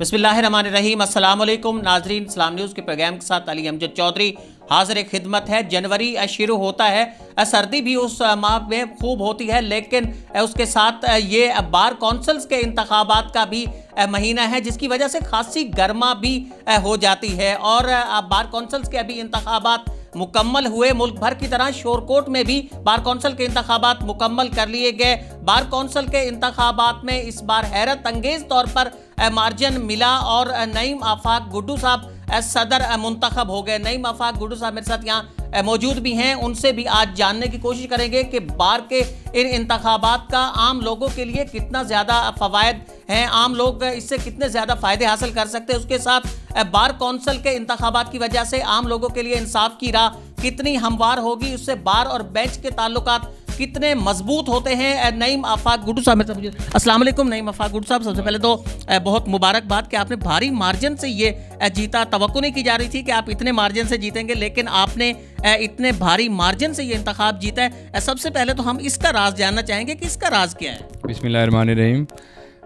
बिस्मिल्लाहिर्रहमानिर्रहीम। अस्सलाम वालेकुम नाजरीन, इस्लाम न्यूज़ के प्रोग्राम के साथ अली अमजद चौधरी हाजिर खिदमत है। जनवरी शुरू होता है, सर्दी भी उस माह में खूब होती है, लेकिन उसके साथ ये बार कौंसल्स के इंतखाबात का भी महीना है, जिसकी वजह से खासी गर्मा भी हो जाती है। और बार कौंसल्स के अभी इंतखाबात मुकम्मल हुए। मुल्क भर की तरह शोरकोट में भी बार कौंसल के इंतखाबात मुकम्मल कर लिए गए। बार कौंसल के इंतखाबात में इस बार हैरत अंगेज तौर पर मार्जिन मिला और नईम आफाक गुड्डू साहब सदर मुंतखब हो गए। नईम आफाक गुड्डू साहब मेरे साथ यहाँ मौजूद भी हैं, उनसे भी आज जानने की कोशिश करेंगे कि बार के इन इंतखाबात का आम लोगों के लिए कितना ज़्यादा फ़वायद हैं, आम लोग इससे कितने ज़्यादा फ़ायदे हासिल कर सकते हैं। उसके साथ बार कौंसल के इंतखाबात की वजह से आम लोगों के लिए इंसाफ की राह कितनी हमवार होगी, उससे बार और बेंच के ताल्लुकात कितने मजबूत होते हैं। नईम आफाक गुड्डू साहब मेरे साथ। अस्सलाम वालेकुम नईम आफाक गुड्डू साहब, सबसे पहले तो बहुत मुबारकबाद कि आपने भारी मार्जिन से ये जीता। तवक्को नहीं की जा रही थी कि आप इतने मार्जिन से जीतेंगे, लेकिन आपने इतने भारी मार्जिन से ये इंतखाब जीता है। सबसे पहले तो हम इसका राज जानना चाहेंगे कि इसका राज क्या है। बिस्मिल्लाहिर्रहमानिर्रहीम।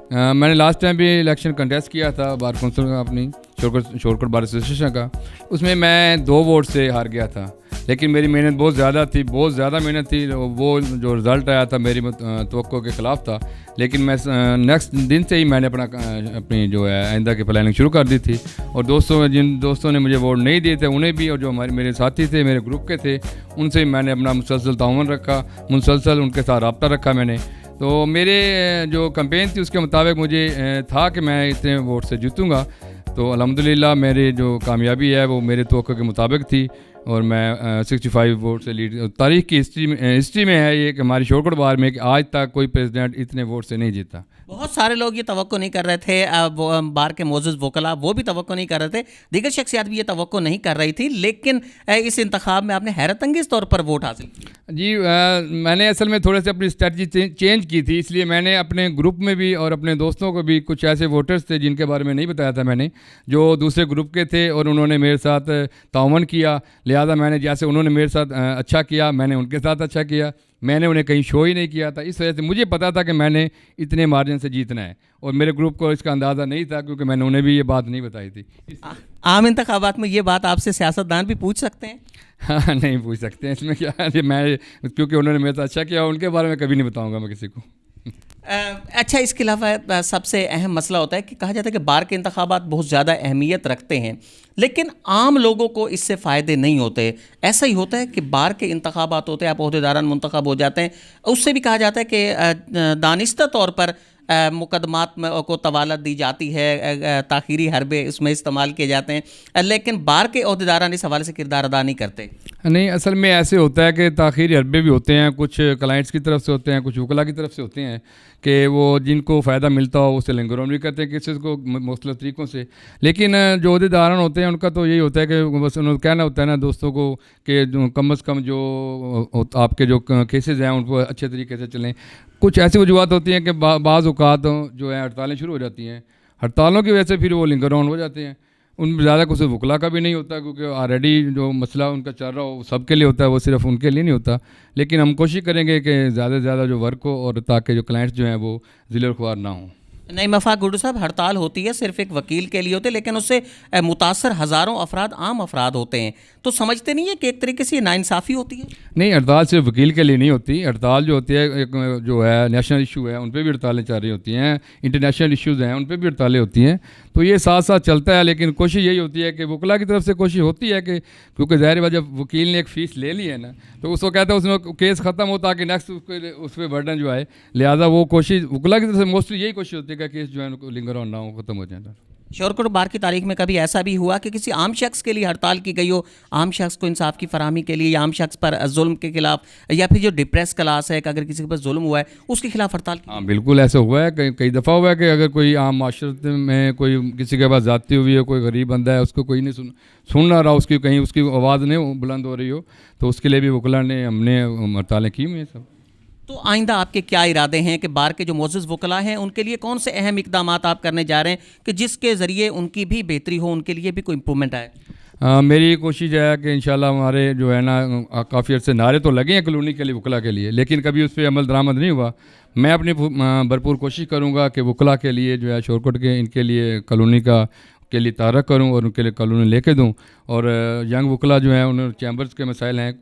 मैंने लास्ट टाइम भी इलेक्शन कंटेस्ट किया था बार कौंसिल का, अपनी शोरकोट बार एसोसिएशन का। उसमें मैं 2 वोट से हार गया था, लेकिन मेरी मेहनत बहुत ज़्यादा थी, बहुत ज़्यादा मेहनत थी। वो जो रिज़ल्ट आया था मेरी तवक्को के ख़िलाफ़ था, लेकिन मैं नेक्स्ट दिन से ही मैंने अपनी जो है आइंदा की प्लानिंग शुरू कर दी थी। और जिन दोस्तों ने मुझे वोट नहीं दिए थे उन्हें भी, और जो मेरे साथी थे, मेरे ग्रुप के थे, उनसे मैंने अपना मुसलसल ताउन रखा, मुसलसल उनके साथ रब्ता रखा मैंने। तो मेरे जो कैंपेन थी उसके मुताबिक मुझे था कि मैं इतने वोट से जीतूँगा। तो अल्हम्दुलिल्लाह मेरी जो कामयाबी है वो मेरे तवक्को के मुताबिक थी, और मैं 65 वोट से लीड। तारीख़ की हिस्ट्री में है ये कि हमारी शोरकोट बार में कि आज तक कोई प्रेसिडेंट इतने वोट से नहीं जीता। बहुत सारे लोग ये तवक्को नहीं कर रहे थे, बार के मोअज़्ज़ज़ वकला वो भी तवक्को नहीं कर रहे थे, दीगर शख्सियात भी ये तवक्को नहीं कर रही थी, लेकिन इस इंतखाब में आपने हैरत अंगेज़ तौर पर वोट हासिल किया। जी, मैंने असल में थोड़े से अपनी स्ट्रेटजी चेंज की थी, इसलिए मैंने अपने ग्रुप में भी और अपने दोस्तों को भी, कुछ ऐसे वोटर्स थे जिनके बारे में नहीं बताया था मैंने, जो दूसरे ग्रुप के थे और उन्होंने मेरे साथ ताउन किया। लिहाजा मैंने, जैसे उन्होंने मेरे साथ अच्छा किया, मैंने उनके साथ अच्छा किया। मैंने उन्हें कहीं शो ही नहीं किया था। इस वजह से मुझे पता था कि मैंने इतने मार्जिन से जीतना है, और मेरे ग्रुप को इसका अंदाज़ा नहीं था, क्योंकि मैंने उन्हें भी ये बात नहीं बताई थी। आम इंतखाबात में ये बात आपसे सियासतदान भी पूछ सकते हैं? हाँ, नहीं पूछ सकते हैं, इसमें क्या है। मैं, क्योंकि उन्होंने मेरे साथ अच्छा किया, उनके बारे में कभी नहीं बताऊँगा मैं किसी को। अच्छा, इसके अलावा सबसे अहम मसला होता है कि कहा जाता है कि बार के इंतखाबात बहुत ज़्यादा अहमियत रखते हैं, लेकिन आम लोगों को इससे फ़ायदे नहीं होते। ऐसा ही होता है कि बार के इंतखाबात होते हैं, आप ओहदेदारान मुंतखब हो जाते हैं, उससे भी कहा जाता है कि दानिस्ता तौर पर मुकदमात को तवालत दी जाती है, ताख़ीरी हरबे इसमें इस्तेमाल किए जाते हैं, लेकिन बार के ओहदेदारान इस हवाले से किरदार अदा नहीं करते। नहीं, असल में ऐसे होता है कि ताख़ीरी हरबे भी होते हैं, कुछ क्लाइंट्स की तरफ से होते हैं, कुछ वकला की तरफ से होते हैं, कि वो जिनको फ़ायदा मिलता हो उससे लिंगरों भी करते हैं किसी को मुख्तलिफ़ तरीक़ों से। लेकिन जो ओहदेदारान होते हैं उनका तो यही होता है कि बस उन्होंने कहना होता है ना दोस्तों को कि कम अज़ कम जो आपके जो केसेस हैं उन पर अच्छे तरीके से चलें। कुछ ऐसी वजूहत होती हैं कि बाज़ औक़ात जो है हड़तालें शुरू हो जाती हैं, हड़तालों की वजह से फिर वो लिंगर ऑन हो जाते हैं। उन ज़्यादा कुछ वकला का भी नहीं होता, क्योंकि ऑलरेडी जो मसला उनका चल रहा हो सबके लिए होता है, वो सिर्फ उनके लिए नहीं होता। लेकिन हम कोशिश करेंगे कि ज़्यादा से ज़्यादा जो वर्क हो, और ताकि जो क्लाइंट्स जो हैं वो ज़िले ख्वार ना हों। नईम आफाक गुड्डू साहब, हड़ताल होती है सिर्फ एक वकील के लिए होती है, लेकिन उससे मुतासर हज़ारों अफराद, आम अफराद होते हैं, तो समझते नहीं है कि एक तरीके से ये नाइंसाफ़ी होती है? नहीं, हड़ताल सिर्फ वकील के लिए नहीं होती। हड़ताल जो होती है एक जो है नेशनल इशू है, उन पर भी हड़तालें चल रही होती हैं, इंटरनेशनल इशूज़ हैं उन पर भी हड़तालें होती हैं। तो ये साथ साथ चलता है, लेकिन कोशिश यही होती है कि वकला की तरफ से कोशिश होती है कि, क्योंकि ज़ाहिर है जब वकील ने एक फ़ीस ले ली है ना, तो उसको कहता है उसमें केस ख़त्म हो ताकि नेक्स्ट उस पर बर्डन जो आए। लिहाजा वो कोशिश वकला की तरफ से मोस्टली यही कोशिश होती है कि केस जो है लिंगर ऑन ना हो, ख़त्म हो जाए। शोरकोट बार की तारीख में कभी ऐसा भी हुआ कि किसी आम शख्स के लिए हड़ताल की गई हो, आम शख्स को इंसाफ की फराहमी के लिए, या आम शख्स पर जुल्म के खिलाफ, या फिर जो डिप्रेस क्लास है कि अगर किसी के पास जुल्म हुआ है उसके खिलाफ हड़ताल की? हाँ, बिल्कुल ऐसा हुआ है। कई दफ़ा हुआ है कि अगर कोई आम माशरे में कोई किसी के पास ज़्यादती हुई है, कोई गरीब बंदा है, उसको कोई नहीं सुन ना रहा, उसकी कहीं उसकी आवाज़ नहीं बुलंद हो रही हो, तो उसके लिए भी वकला ने हमने हड़तालें की हुई हैं सब। तो आइंदा आपके क्या इरादे हैं कि बार के जो मोअज़्ज़ज़ वकला हैं उनके लिए कौन से अहम इक़दामात आप करने जा रहे हैं कि जिसके ज़रिए उनकी भी बेहतरी हो, उनके लिए भी कोई इम्प्रूवमेंट आए? मेरी कोशिश है कि इंशाल्लाह हमारे जो है ना काफ़ी अर्से नारे तो लगे हैं कॉलोनी के लिए, वकला के लिए, लेकिन कभी उस पर अमल दरामद नहीं हुआ। मैं अपनी भरपूर कोशिश करूँगा कि वकला के लिए जो है शोरकोट के इनके लिए कॉलोनी के लिए तारक करूं और उनके लिए कॉलोनी लेके दूं। और यंग वकला जो हैं उन चैम्बर्स के मसाइल हैं,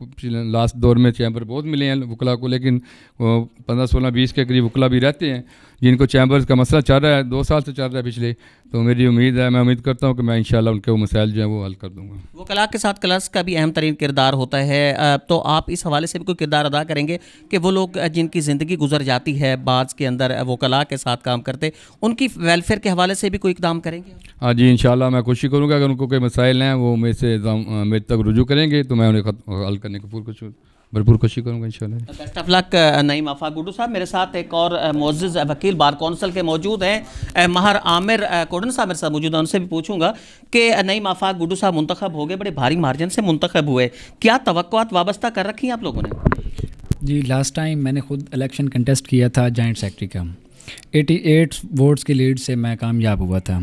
लास्ट दौर में चैम्बर बहुत मिले हैं वकला को, लेकिन 15, 16, 20 के करीब वकला भी रहते हैं जिनको चैम्बर्स का मसला चल रहा है, 2 साल से चल रहा है पिछले। तो मेरी उम्मीद है, मैं उम्मीद करता हूँ कि मैं इंशाल्लाह उनके वो मसाइल जो हैं वो हल कर दूँगा। वकला के साथ क्लर्क्स का भी अहम तरीन किरदार होता है, तो आप इस हवाले से भी कोई किरदार अदा करेंगे कि वो लोग जिनकी ज़िंदगी गुजर जाती है बाज़ के अंदर वकला के साथ काम करते, उनकी वेलफेयर के हवाले से भी कोई इकदाम करेंगे? हाँ जी, इंशाल्लाह मैं कोशिश करूँगा, अगर उनको कोई मसाइल हैं वो मेरे तक रुजू करेंगे तो मैं उन्हें हल करने की भरपूर कोशिश करूँगा इंशाल्लाह। बेस्ट ऑफ लक नईम आफाक गुड्डू साहब। मेरे साथ एक और मोअज़्ज़िज़ वकील बार कौंसिल के मौजूद हैं, महर आमिर कोडन साहब मेरे साथ मौजूद हैं। उनसे भी पूछूंगा कि नईम आफाक गुड्डू साहब मुंतखब हो गए, बड़े भारी मार्जिन से मुंतखब हुए, क्या तवक्कुआत वाबस्ता कर रखी हैं आप लोगों ने? जी, लास्ट टाइम मैंने खुद इलेक्शन कंटेस्ट किया था जॉइंट सेक्रेटरी का, 88 वोट्स की लीड से मैं कामयाब हुआ था।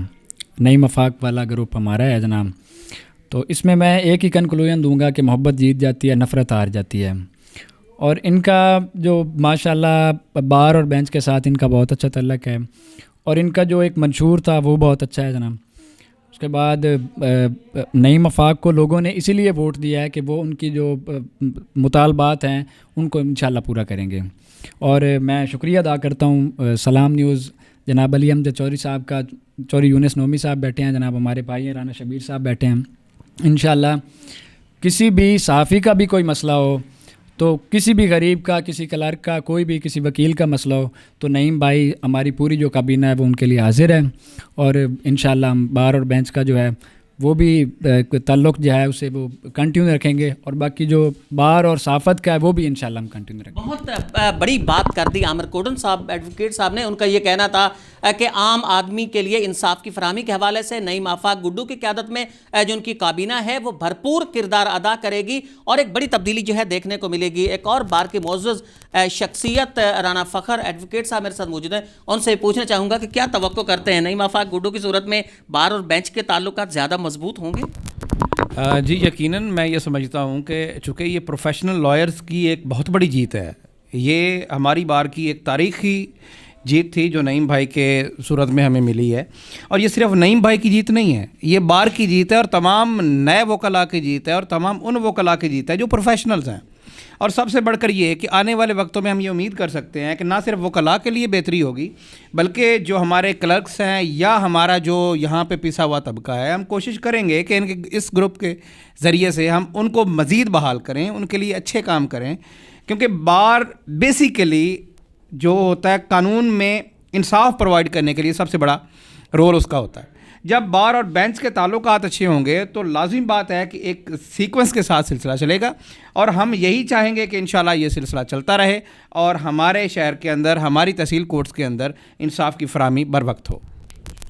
नईम आफाक वाला ग्रुप हमारा है जनाब, तो इसमें मैं एक ही कंक्लूजन दूंगा कि मोहब्बत जीत जाती है, नफ़रत हार जाती है। और इनका जो माशाल्लाह बार और बेंच के साथ इनका बहुत अच्छा तल्लक है, और इनका जो एक मंशूर था वो बहुत अच्छा है जनाब। उसके बाद नईम आफाक को लोगों ने इसीलिए वोट दिया है कि वो उनकी जो मुतालबात हैं उनको इंशाल्लाह पूरा करेंगे। और मैं शुक्रिया अदा करता हूँ सलाम न्यूज़ जनाब अली अहमद चौधरी साहब का, चौधरी यूनुस नोमी साहब बैठे हैं, जनाब हमारे भाई हैं राना शबीर साहब बैठे हैं। इंशाल्लाह किसी भी सहाफ़ी का भी कोई मसला हो, तो किसी भी गरीब का, किसी क्लर्क का, कोई भी किसी वकील का मसला हो, तो नईम भाई हमारी पूरी जो काबीना है वो उनके लिए हाजिर है। और इंशाल्लाह हम बार और बेंच का जो है वो भी ताल्लुक़ जो है उसे वो कंटिन्यू रखेंगे, और बाकी जो बार और साफ़त का है वो भी इंशाल्लाह हम कंटिन्यू रखेंगे। बहुत बड़ी बात कर दी आमिर कोडन साहब एडवोकेट साहब ने। उनका ये कहना था कि आम आदमी के लिए इंसाफ की फराहमी के हवाले से नईम आफाक गुड्डू की क़यादत में जो उनकी काबीना है वो भरपूर किरदार अदा करेगी और एक बड़ी तब्दीली जो है देखने को मिलेगी। एक और बार के मुअज़्ज़िज़ शख्सियत राना फ़खर एडवोकेट साहब मेरे साथ मौजूद हैं, उनसे पूछना चाहूँगा कि क्या तवक्को करते हैं नईम आफाक गुड्डू की सूरत में बार और बेंच के ताल्लुकात ज़्यादा मजबूत होंगे? जी यकीनन मैं ये समझता हूँ कि चूँकि ये प्रोफेशनल लॉयर्स की एक बहुत बड़ी जीत है, ये हमारी बार की एक तारीख़ी जीत थी जो नईम भाई के सूरत में हमें मिली है। और ये सिर्फ नईम भाई की जीत नहीं है, ये बार की जीत है और तमाम नए वकला की जीत है और तमाम उन वकला की जीत है जो प्रोफेशनल्स हैं। और सबसे बढ़कर ये है कि आने वाले वक्तों में हम ये उम्मीद कर सकते हैं कि ना सिर्फ वकला के लिए बेहतरी होगी, बल्कि जो हमारे क्लर्क्स हैं या हमारा जो यहाँ पे पिसा हुआ तबका है, हम कोशिश करेंगे कि इनके इस ग्रुप के ज़रिए से हम उनको मज़ीद बहाल करें, उनके लिए अच्छे काम करें। क्योंकि बार बेसिकली जो होता है कानून में इंसाफ प्रोवाइड करने के लिए सबसे बड़ा रोल उसका होता है। जब बार और बेंच के ताल्लुकात अच्छे होंगे तो लाजिम बात है कि एक सीक्वेंस के साथ सिलसिला चलेगा, और हम यही चाहेंगे कि इंशाल्लाह ये सिलसिला चलता रहे और हमारे शहर के अंदर, हमारी तहसील कोर्ट्स के अंदर इंसाफ की फराहमी बर वक्त हो।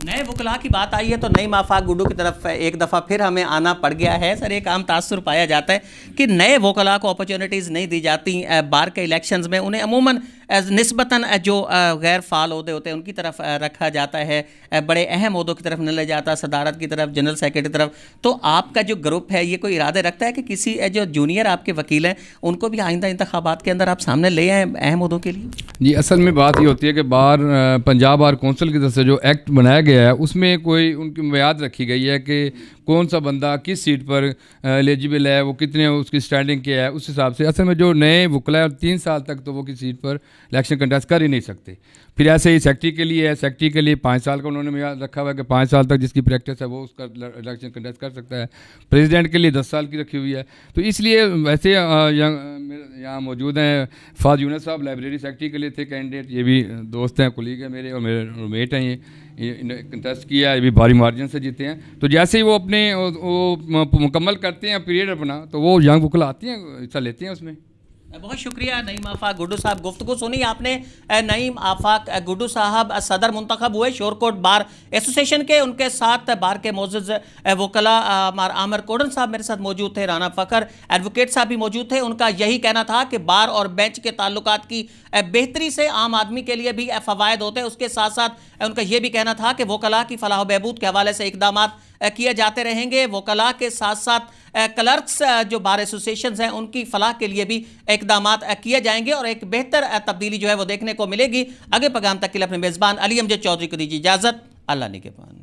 नए वकला की बात आई है तो नईम आफाक गुड्डू की तरफ एक दफ़ा फिर हमें आना पड़ गया है। सर, एक आम तासुर पाया जाता है कि नए वकला को अपॉर्चुनिटीज़ नहीं दी जाती बार के इलेक्शंस में, उन्हें अमूमन निस्बतन जो गैर फ़ाल ओहदे होते हैं उनकी तरफ रखा जाता है, बड़े अहम ओहदों की तरफ नहीं ले जाता, सदारत की तरफ, जनरल सेक्रेटरी की तरफ। तो आपका जो ग्रुप है ये कोई इरादे रखता है कि किसी जो जूनियर आपके वकील हैं उनको भी आइंदा इंतखाबात के अंदर आप सामने ले आएँ अहम ओहदों के लिए? जी, असल में बात ये होती है कि पंजाब बार कौंसिल की तरफ से जो एक्ट बनाया गया है उसमें कोई उनकी मियाद रखी गई है कि कौन सा बंदा किस सीट पर एलिजिबल है, वो कितने उसकी स्टैंडिंग क्या है, उस हिसाब से। असल में जो नए वकला है 3 साल तक तो वो किसी सीट पर इलेक्शन कंटेस्ट कर ही नहीं सकते। फिर ऐसे ही सेक्रेटरी के लिए है, सेक्रेटरी के लिए 5 साल का उन्होंने मियाद रखा हुआ है कि 5 साल तक जिसकी प्रैक्टिस है वो उसका इलेक्शन कंटेस्ट कर सकता है। प्रेसिडेंट के लिए 10 साल की रखी हुई है। तो इसलिए वैसे यहाँ मौजूद हैं फाज यूनुस साहब, लाइब्रेरी सेक्रेटरी के लिए थे कैंडिडेट, ये भी दोस्त हैं, कुलीग हैं मेरे और मेरे रूममेट हैं। ये कंटेस्ट किया है, ये भी भारी मार्जिन से जीते हैं। तो जैसे ही वो अपने वो मुकम्मल करते हैं पीरियड अपना, तो वो यंग वकला आती हैं, हिस्सा लेते हैं उसमें। बहुत शुक्रिया नईम आफाक गुड्डू साहब। गुफ्तगू सुनी आपने। नईम आफाक गुड्डू साहब सदर मुंतखब हुए शोरकोट बार एसोसिएशन के, उनके साथ बार के मोअज़्ज़िज़ वकला आमिर कोडन साहब मेरे साथ मौजूद थे, राना फ़खर एडवोकेट साहब भी मौजूद थे। उनका यही कहना था कि बार और बेंच के ताल्लुकात की बेहतरी से आम आदमी के लिए भी फ़वायद होते हैं। उसके साथ साथ उनका यह भी कहना था कि वकला की फलाह बहबूद के हवाले से इकदाम किए जाते रहेंगे। वकला के साथ साथ क्लर्क्स जो बार एसोसिएशन हैं उनकी फलाह के लिए भी इकदाम किए जाएंगे और एक बेहतर तब्दीली जो है वो देखने को मिलेगी। आगे पैगाम तक के लिए अपने मेज़बान अली अमजद चौधरी को दीजिए इजाज़त। अल्लाह निगहबान।